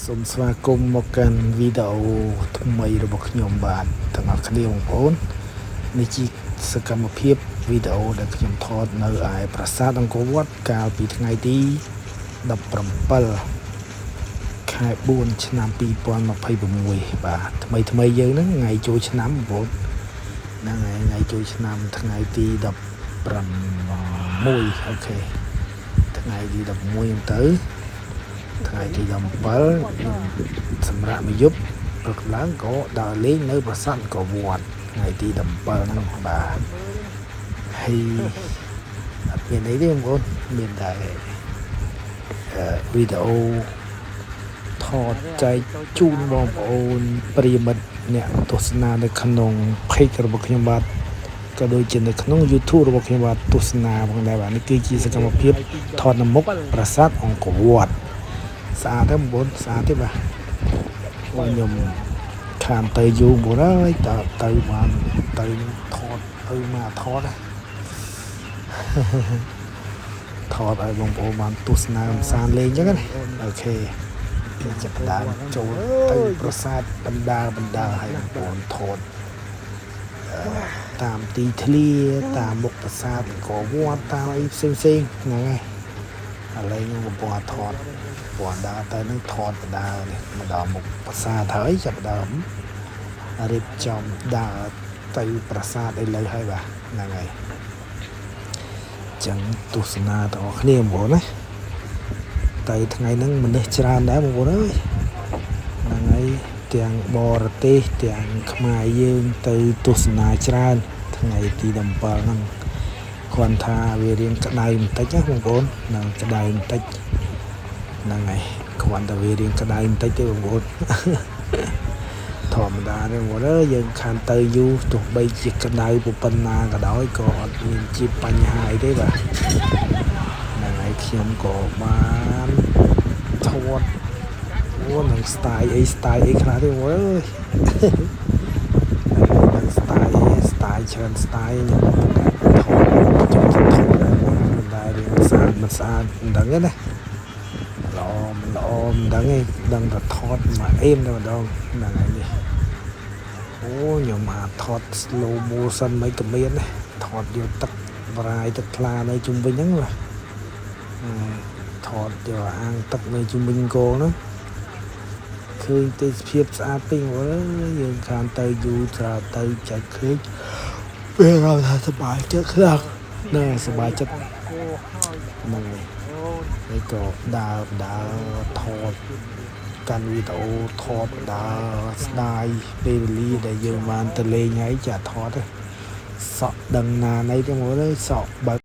សូមស្វាគមន៍មកកាន់វីដេអូថ្មីរបស់ខ្ញុំបាទទាំងអស់គ្នាបងប្អូននេះជាសកម្មភាពវីដេអូដែលខ្ញុំថតនៅឯប្រាសាទអង្គរវត្តកាលពីថ្ងៃទី17ខែ4ឆ្នាំ2026បាទថ្មីយើងហ្នឹងថ្ងៃចូលឆ្នាំបងប្អូនហ្នឹងហើយថ្ងៃចូលឆ្នាំថ្ងៃទី16អូខេថ្ងៃទី16ទៅថ្ងៃទី17សម្រាប់មួយយប់ព្រឹកឡើងក៏ដើរលេងនៅប្រាសាទអង្គរវត្តថ្ងៃទី17ហ្នឹងបាទហើយអត់មានអីទេបងប្អូនមានតែវីដេអូថតចែកជូនបងប្អូនប្រិយមិត្តអ្នកទស្សនានៅក្នុង page របស់ខ្ញុំបាទក៏ដូចជានៅក្នុង YouTube របស់ខ្ញុំបាទទស្សនាផងដែរបាទនេះគឺជាសកម្មភាពថតនៅមុខប្រាសាទអង្គរវត្តស្អាតទេបងប្អូនស្អាតទេបាទខ្ញុំខានទៅយូរមួយហើយតើទៅបានទៅថតទៅមកថតថតឲ្យបងប្អូនបានទស្សនាកំសាន្តលេងអញ្ចឹងណាអូខេចាប់ដើមចូលទៅប្រាសាទបណ្ដាឲ្យបងប្អូនថតតាមទីធ្លាតាមមុខប្រាសាទអង្គរវត្តតាមអីផ្សេងហ្នឹងហើយឥឡូវខ្ញុំកំពុងថតព្រោះដើរទៅនឹងថតបណ្ដានេះមកដល់មុខប្រាសាទហើយចាប់ដើមរៀបចំដើរទៅប្រាសាទឥឡូវហើយបាទហ្នឹងហើយចឹងទស្សនាទាំងអស់គ្នាបងប្អូនណាទៅថ្ងៃហ្នឹងមនុស្សច្រើនដែរបងប្អូនអើយហ្នឹងហើយទាំងបរទេសទាំងខ្មែរយើងទៅទស្សនាច្រើនថ្ងៃទី17ហ្នឹងគាត់ថាវារៀងក្តៅបន្តិចណាបងប្អូនហ្នឹងក្តៅបន្តិចហ្នឹងហើយគាត់ថាវារៀងក្តៅបន្តិចទេបងប្អូនធម្មតាទេបងប្អូនអើយយើងខានទៅយូរទោះបីជាក្តៅប៉ុណ្ណាក៏ដោយក៏អត់មានជាបញ្ហាអីទេបាទហ្នឹងហើយខ្ញុំក៏បានថតនឹង style អីខ្លះទេបងប្អូនអើយនឹង style ច្រើន style ខ្ញុំថតចូលថតដែរមិនដែររៀងស្អាតមិនស្អាតមិនដឹងទេណាល្អមិនដឹងទេដឹងតែថតមកអេមតែម្ដងហ្នឹងហើយនេះអូខ្ញុំមកថត slow motion មិនក៏មានដែរថតយកទឹកបរាយទឹកថ្លានៅជុំវិញហ្នឹងបាទថតយកអាងទឹកនៅជុំវិញគោហ្នឹងឃើញទេសភាពស្អាតពេញបងប្អូនយើងខានទៅយូរច្រើនទៅចែកឃើញពេលเราថាសប្បាយចិត្តខ្លាំងណាស់សប្បាយចិត្តហ្នឹងហើយក៏ដើរថតកាន់វីដេអូថតដើរស្ដាយពេលវេលាដែលយើងបានទៅលេងហើយចាថតសក់ដឹងណាណីទេបងប្អូនសក់បើ